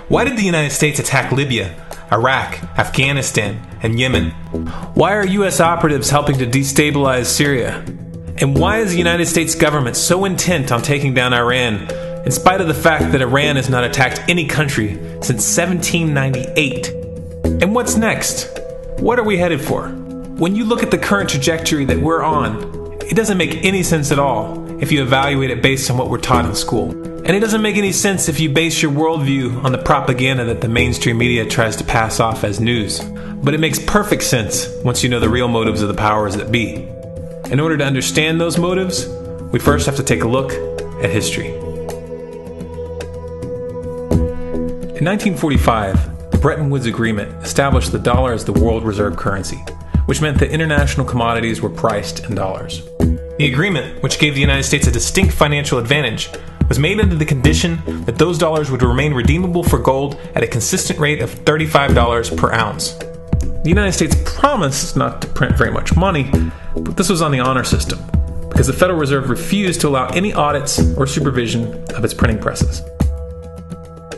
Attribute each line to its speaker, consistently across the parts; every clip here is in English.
Speaker 1: Why did the United States attack Libya, Iraq, Afghanistan, and Yemen? Why are U.S. operatives helping to destabilize Syria? And why is the United States government so intent on taking down Iran, in spite of the fact that Iran has not attacked any country since 1798? And what's next? What are we headed for? When you look at the current trajectory that we're on, it doesn't make any sense at all if you evaluate it based on what we're taught in school. And it doesn't make any sense if you base your worldview on the propaganda that the mainstream media tries to pass off as news. But it makes perfect sense once you know the real motives of the powers that be. In order to understand those motives, we first have to take a look at history. In 1945, the Bretton Woods Agreement established the dollar as the world reserve currency, which meant that international commodities were priced in dollars. The agreement, which gave the United States a distinct financial advantage, was made under the condition that those dollars would remain redeemable for gold at a consistent rate of $35 per ounce. The United States promised not to print very much money, but this was on the honor system, because the Federal Reserve refused to allow any audits or supervision of its printing presses.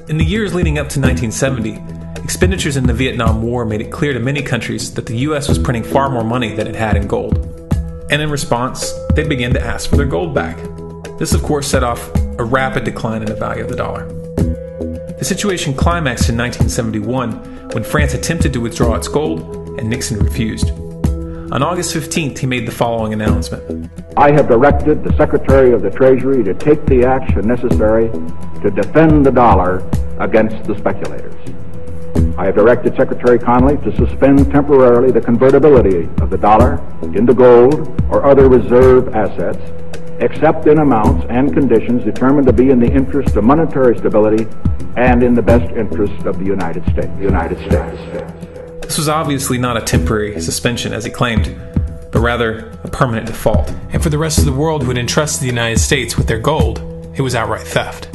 Speaker 1: In the years leading up to 1970, expenditures in the Vietnam War made it clear to many countries that the U.S. was printing far more money than it had in gold. And in response, they began to ask for their gold back. This, of course, set off a rapid decline in the value of the dollar. The situation climaxed in 1971 when France attempted to withdraw its gold and Nixon refused. On August 15th, he made the following announcement.
Speaker 2: I have directed the Secretary of the Treasury to take the action necessary to defend the dollar against the speculators. I have directed Secretary Connally to suspend temporarily the convertibility of the dollar into gold or other reserve assets, except in amounts and conditions determined to be in the interest of monetary stability and in the best interest of the United States.
Speaker 1: This was obviously not a temporary suspension, as he claimed, but rather a permanent default. And for the rest of the world who had entrusted the United States with their gold, it was outright theft.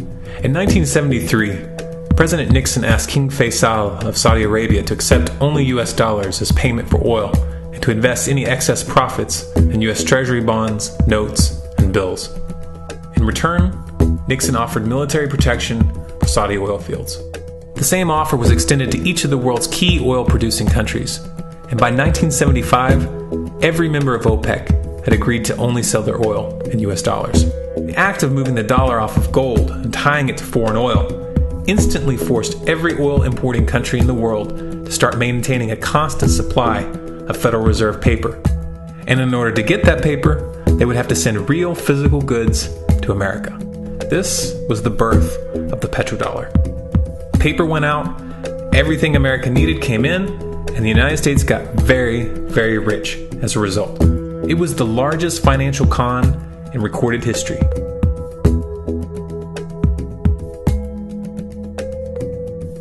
Speaker 1: In 1973, President Nixon asked King Faisal of Saudi Arabia to accept only U.S. dollars as payment for oil and to invest any excess profits in U.S. Treasury bonds, notes, and bills. In return, Nixon offered military protection for Saudi oil fields. The same offer was extended to each of the world's key oil-producing countries, and by 1975, every member of OPEC had agreed to only sell their oil in U.S. dollars. The act of moving the dollar off of gold and tying it to foreign oil instantly forced every oil-importing country in the world to start maintaining a constant supply of Federal Reserve paper. And in order to get that paper, they would have to send real physical goods to America. This was the birth of the petrodollar. Paper went out, everything America needed came in, and the United States got very, very rich as a result. It was the largest financial con in recorded history.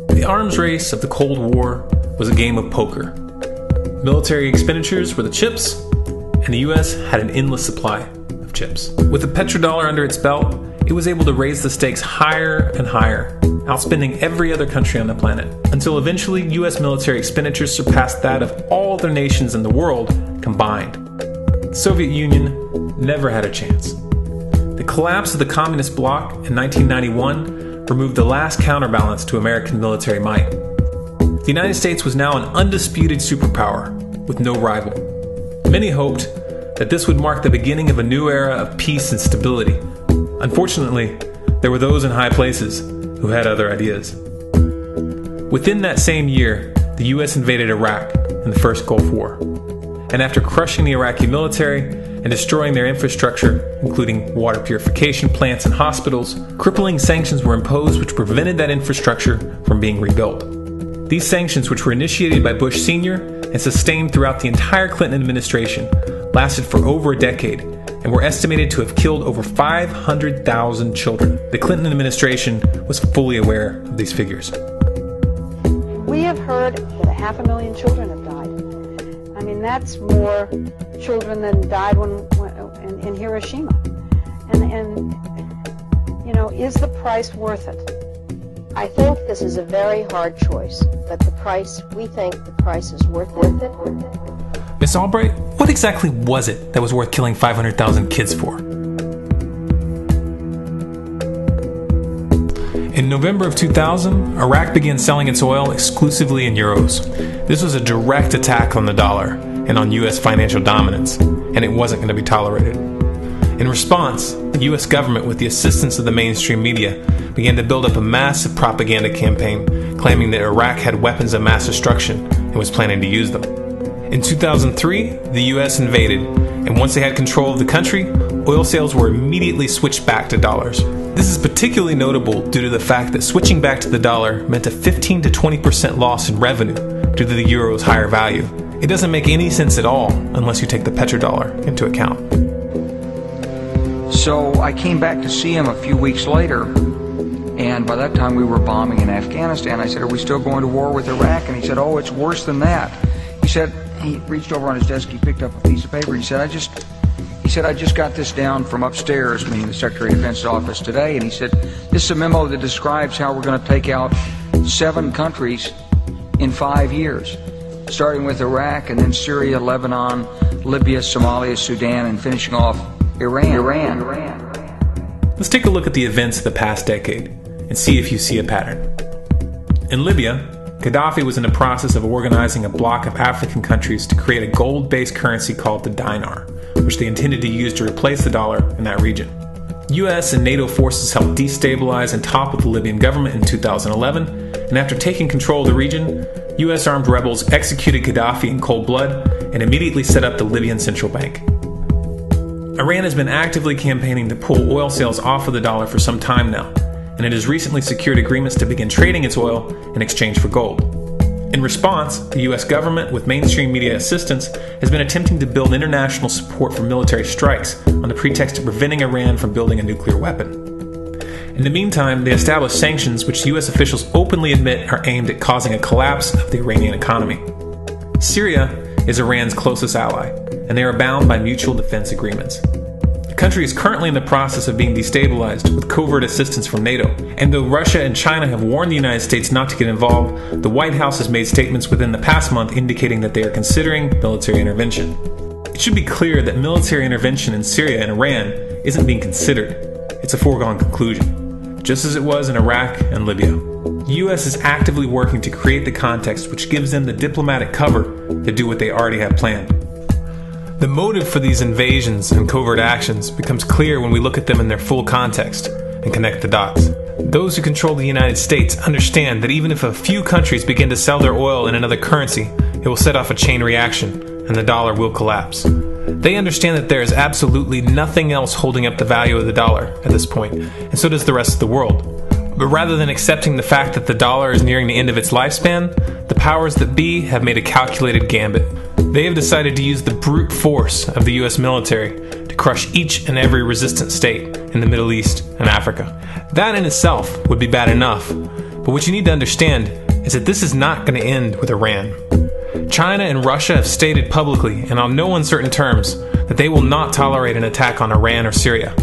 Speaker 1: The arms race of the Cold War was a game of poker. Military expenditures were the chips, and the U.S. had an endless supply of chips. With the petrodollar under its belt, it was able to raise the stakes higher and higher, outspending every other country on the planet, until eventually U.S. military expenditures surpassed that of all other nations in the world combined. The Soviet Union never had a chance. The collapse of the communist bloc in 1991 removed the last counterbalance to American military might. The United States was now an undisputed superpower with no rival. Many hoped that this would mark the beginning of a new era of peace and stability. Unfortunately, there were those in high places who had other ideas. Within that same year, the U.S. invaded Iraq in the First Gulf War. And after crushing the Iraqi military and destroying their infrastructure, including water purification plants and hospitals, crippling sanctions were imposed which prevented that infrastructure from being rebuilt. These sanctions, which were initiated by Bush Sr. and sustained throughout the entire Clinton administration, lasted for over a decade and were estimated to have killed over 500,000 children. The Clinton administration was fully aware of these figures.
Speaker 3: We have heard that 500,000 children have died. I mean, that's more children than died in Hiroshima. And you know, is the price worth it?
Speaker 4: I think this is a very hard choice, but we think the price is worth it.
Speaker 1: Miss Albright, what exactly was it that was worth killing 500,000 kids for? In November of 2000, Iraq began selling its oil exclusively in euros. This was a direct attack on the dollar and on U.S. financial dominance, and it wasn't going to be tolerated. In response, the U.S. government, with the assistance of the mainstream media, began to build up a massive propaganda campaign claiming that Iraq had weapons of mass destruction and was planning to use them. In 2003, the U.S. invaded, and once they had control of the country, oil sales were immediately switched back to dollars. This is particularly notable due to the fact that switching back to the dollar meant a 15 to 20% loss in revenue due to the euro's higher value. It doesn't make any sense at all unless you take the petrodollar into account.
Speaker 5: So I came back to see him a few weeks later, and by that time we were bombing in Afghanistan. I said, "Are we still going to war with Iraq?" And he said, "Oh, it's worse than that." He said, he reached over on his desk, he picked up a piece of paper, and he said, I just got this down from upstairs, meaning the Secretary of Defense's office today, and he said, "This is a memo that describes how we're going to take out 7 countries in 5 years, starting with Iraq, and then Syria, Lebanon, Libya, Somalia, Sudan, and finishing off Iran.
Speaker 1: Let's take a look at the events of the past decade and see if you see a pattern. In Libya, Gaddafi was in the process of organizing a bloc of African countries to create a gold-based currency called the dinar, which they intended to use to replace the dollar in that region. US and NATO forces helped destabilize and topple the Libyan government in 2011, and after taking control of the region, US armed rebels executed Gaddafi in cold blood and immediately set up the Libyan central bank. Iran has been actively campaigning to pull oil sales off of the dollar for some time now, and it has recently secured agreements to begin trading its oil in exchange for gold. In response, the US government, with mainstream media assistance, has been attempting to build international support for military strikes on the pretext of preventing Iran from building a nuclear weapon. In the meantime, they established sanctions which US officials openly admit are aimed at causing a collapse of the Iranian economy. Syria is Iran's closest ally, and they are bound by mutual defense agreements. The country is currently in the process of being destabilized with covert assistance from NATO, and though Russia and China have warned the United States not to get involved, the White House has made statements within the past month indicating that they are considering military intervention. It should be clear that military intervention in Syria and Iran isn't being considered. It's a foregone conclusion, just as it was in Iraq and Libya. The U.S. is actively working to create the context which gives them the diplomatic cover to do what they already have planned. The motive for these invasions and covert actions becomes clear when we look at them in their full context and connect the dots. Those who control the United States understand that even if a few countries begin to sell their oil in another currency, it will set off a chain reaction and the dollar will collapse. They understand that there is absolutely nothing else holding up the value of the dollar at this point, and so does the rest of the world. But rather than accepting the fact that the dollar is nearing the end of its lifespan, the powers that be have made a calculated gambit. They have decided to use the brute force of the US military to crush each and every resistant state in the Middle East and Africa. That in itself would be bad enough, but what you need to understand is that this is not going to end with Iran. China and Russia have stated publicly and on no uncertain terms that they will not tolerate an attack on Iran or Syria.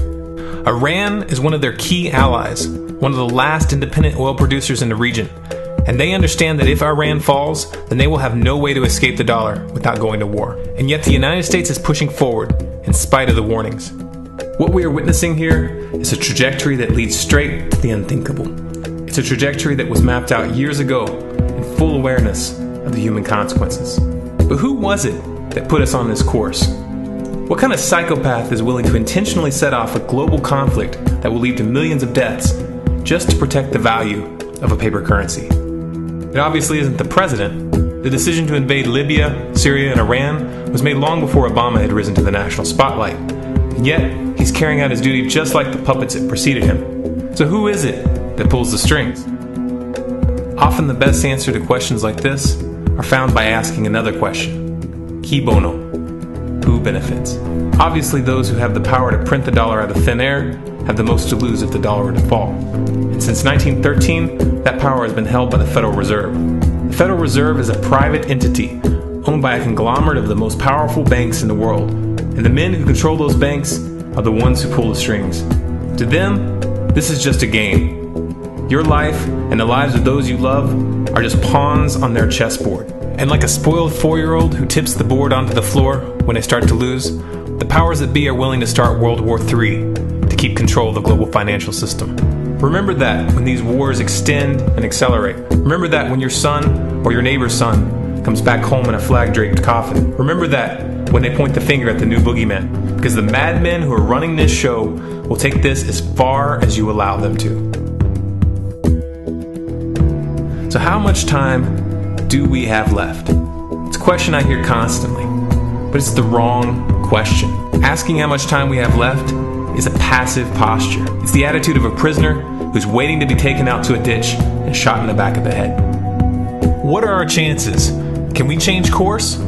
Speaker 1: Iran is one of their key allies, one of the last independent oil producers in the region, and they understand that if Iran falls, then they will have no way to escape the dollar without going to war. And yet the United States is pushing forward in spite of the warnings. What we are witnessing here is a trajectory that leads straight to the unthinkable. It's a trajectory that was mapped out years ago in full awareness of the human consequences. But who was it that put us on this course? What kind of psychopath is willing to intentionally set off a global conflict that will lead to millions of deaths just to protect the value of a paper currency? It obviously isn't the president. The decision to invade Libya, Syria, and Iran was made long before Obama had risen to the national spotlight. And yet, he's carrying out his duty just like the puppets that preceded him. So who is it that pulls the strings? Often the best answer to questions like this are found by asking another question. Qui bono? Who benefits? Obviously, those who have the power to print the dollar out of thin air have the most to lose if the dollar were to fall. And since 1913, that power has been held by the Federal Reserve. The Federal Reserve is a private entity owned by a conglomerate of the most powerful banks in the world. And the men who control those banks are the ones who pull the strings. To them, this is just a game. Your life and the lives of those you love are just pawns on their chessboard. And like a spoiled 4-year-old who tips the board onto the floor when they start to lose, the powers that be are willing to start World War III to keep control of the global financial system. Remember that when these wars extend and accelerate. Remember that when your son or your neighbor's son comes back home in a flag-draped coffin. Remember that when they point the finger at the new boogeyman. Because the madmen who are running this show will take this as far as you allow them to. So how much time do we have left? It's a question I hear constantly, but it's the wrong question. Asking how much time we have left is a passive posture. It's the attitude of a prisoner who's waiting to be taken out to a ditch and shot in the back of the head. What are our chances? Can we change course?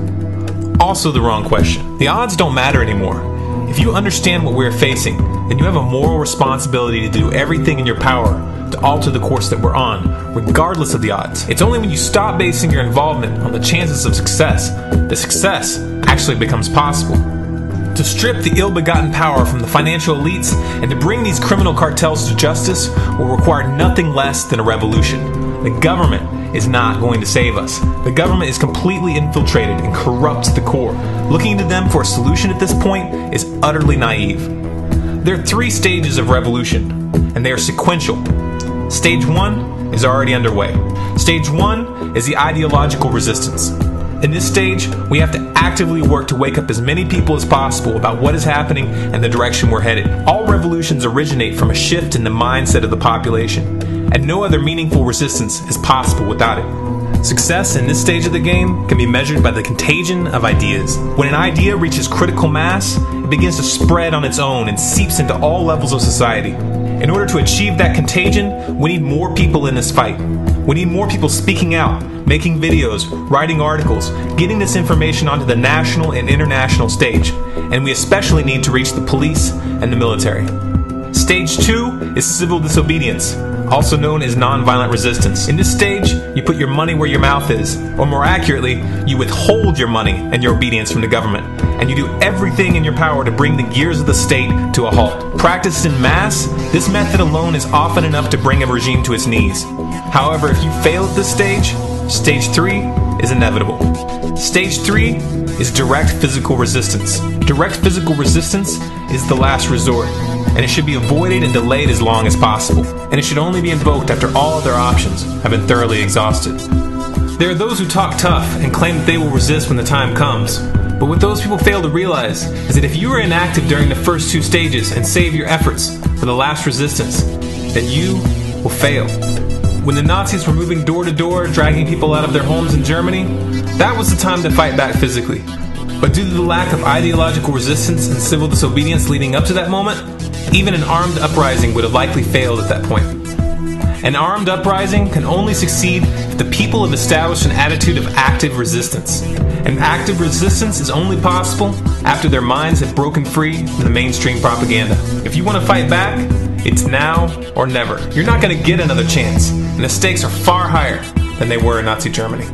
Speaker 1: Also the wrong question. The odds don't matter anymore. If you understand what we're facing, then you have a moral responsibility to do everything in your power to alter the course that we're on, regardless of the odds. It's only when you stop basing your involvement on the chances of success that success actually becomes possible. To strip the ill-begotten power from the financial elites and to bring these criminal cartels to justice will require nothing less than a revolution. The government is not going to save us. The government is completely infiltrated and corrupt to the core. Looking to them for a solution at this point is utterly naive. There are 3 stages of revolution, and they are sequential. Stage 1 is already underway. Stage 1 is the ideological resistance. In this stage, we have to actively work to wake up as many people as possible about what is happening and the direction we're headed. All revolutions originate from a shift in the mindset of the population, and no other meaningful resistance is possible without it. Success in this stage of the game can be measured by the contagion of ideas. When an idea reaches critical mass, it begins to spread on its own and seeps into all levels of society. In order to achieve that contagion, we need more people in this fight. We need more people speaking out, making videos, writing articles, getting this information onto the national and international stage. And we especially need to reach the police and the military. Stage 2 is civil disobedience, also known as nonviolent resistance. In this stage, you put your money where your mouth is, or more accurately, you withhold your money and your obedience from the government, and you do everything in your power to bring the gears of the state to a halt. Practiced in mass, this method alone is often enough to bring a regime to its knees. However, if you fail at this stage, Stage 3 is inevitable. Stage 3 is direct physical resistance. Direct physical resistance is the last resort, and it should be avoided and delayed as long as possible, and it should only be invoked after all other options have been thoroughly exhausted. There are those who talk tough and claim that they will resist when the time comes, but what those people fail to realize is that if you are inactive during the first 2 stages and save your efforts for the last resistance, then you will fail. When the Nazis were moving door to door, dragging people out of their homes in Germany, that was the time to fight back physically. But due to the lack of ideological resistance and civil disobedience leading up to that moment, even an armed uprising would have likely failed at that point. An armed uprising can only succeed if the people have established an attitude of active resistance. And active resistance is only possible after their minds have broken free from the mainstream propaganda. If you want to fight back, it's now or never. You're not going to get another chance, and the stakes are far higher than they were in Nazi Germany.